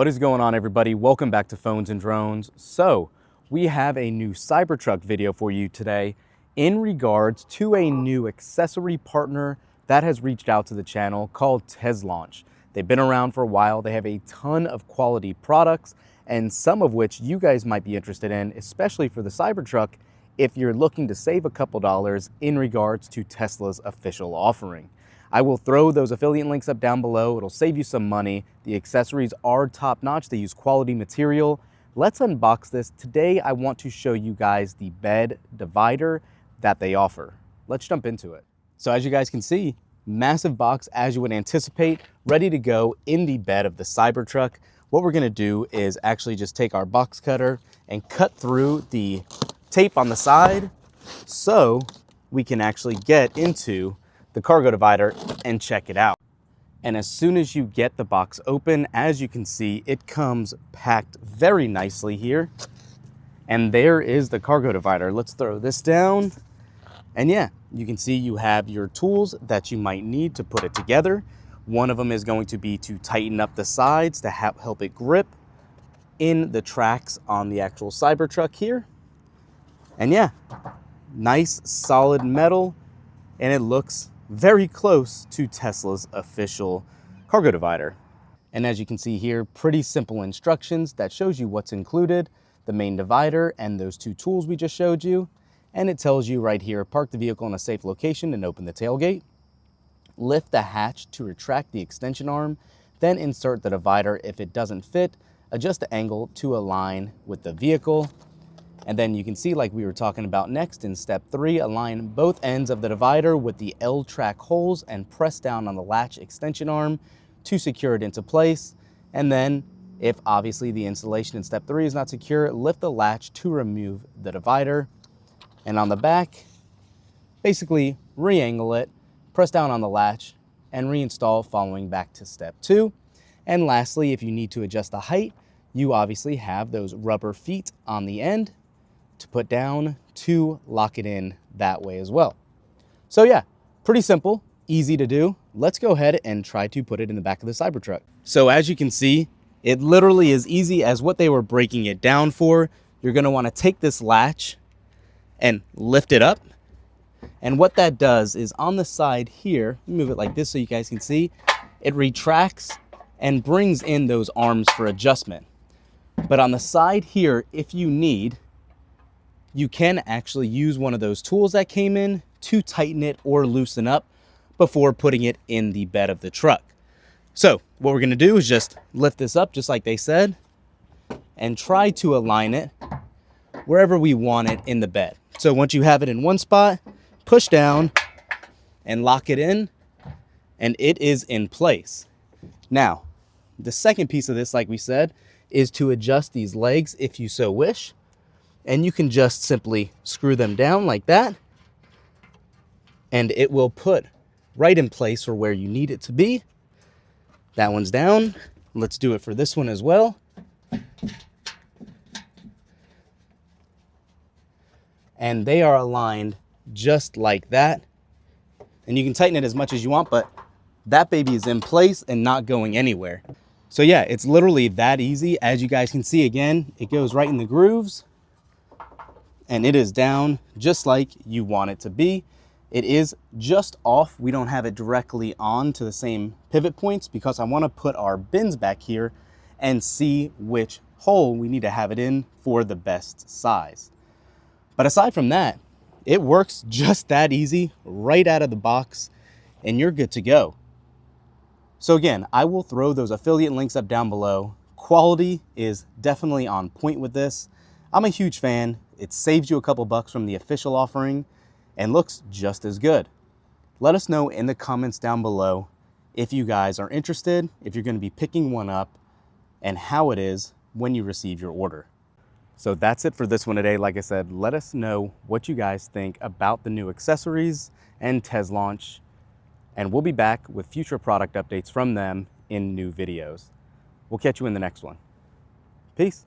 What is going on, everybody? Welcome back to Phones and Drones. So we have a new Cybertruck video for you today in regards to a new accessory partner that has reached out to the channel called Teslaunch. They've been around for a while. They have a ton of quality products, and some of which you guys might be interested in, especially for the Cybertruck if you're looking to save a couple dollars in regards to Tesla's official offering. I will throw those affiliate links up down below. It'll save you some money. The accessories are top-notch. They use quality material. Let's unbox this. Today, I want to show you guys the bed divider that they offer. Let's jump into it. So as you guys can see, massive box as you would anticipate, ready to go in the bed of the Cybertruck. What we're gonna do is actually just take our box cutter and cut through the tape on the side so we can actually get into the cargo divider and check it out. And as soon as you get the box open, as you can see, it comes packed very nicely here. And there is the cargo divider. Let's throw this down. And yeah, you can see you have your tools that you might need to put it together. One of them is going to be to tighten up the sides to help it grip in the tracks on the actual Cybertruck here. And yeah, nice solid metal, and it looks very close to Tesla's official cargo divider. And as you can see here, pretty simple instructions that shows you what's included, the main divider and those two tools we just showed you. And it tells you right here, park the vehicle in a safe location and open the tailgate. Lift the hatch to retract the extension arm, then insert the divider. If it doesn't fit, adjust the angle to align with the vehicle. And then you can see, like we were talking about next in step 3, align both ends of the divider with the L track holes and press down on the latch extension arm to secure it into place. And then if obviously the installation in step 3 is not secure, lift the latch to remove the divider. And on the back, basically re-angle it, press down on the latch and reinstall following back to step 2. And lastly, if you need to adjust the height, you obviously have those rubber feet on the end to put down to lock it in that way as well. So yeah, pretty simple, easy to do. Let's go ahead and try to put it in the back of the Cybertruck. So as you can see, it literally is easy as what they were breaking it down for. You're gonna wanna take this latch and lift it up. And what that does is on the side here, move it like this so you guys can see, it retracts and brings in those arms for adjustment. But on the side here, if you need, you can actually use one of those tools that came in to tighten it or loosen up before putting it in the bed of the truck. So what we're gonna do is just lift this up just like they said and try to align it wherever we want it in the bed. So once you have it in one spot, push down and lock it in, and it is in place. Now, the second piece of this, like we said, is to adjust these legs if you so wish. And you can just simply screw them down like that, and it will put right in place for where you need it to be. That one's down. Let's do it for this one as well. And they are aligned just like that. And you can tighten it as much as you want, but that baby is in place and not going anywhere. So yeah, it's literally that easy. As you guys can see, again, it goes right in the grooves and it is down just like you want it to be. It is just off. We don't have it directly on to the same pivot points because I want to put our bins back here and see which hole we need to have it in for the best size. But aside from that, it works just that easy right out of the box and you're good to go. So again, I will throw those affiliate links up down below. Quality is definitely on point with this. I'm a huge fan. It saves you a couple bucks from the official offering and looks just as good. Let us know in the comments down below if you guys are interested, if you're going to be picking one up, and how it is when you receive your order. So that's it for this one today. Like I said, let us know what you guys think about the new accessories and Teslaunch, and we'll be back with future product updates from them in new videos. We'll catch you in the next one. Peace.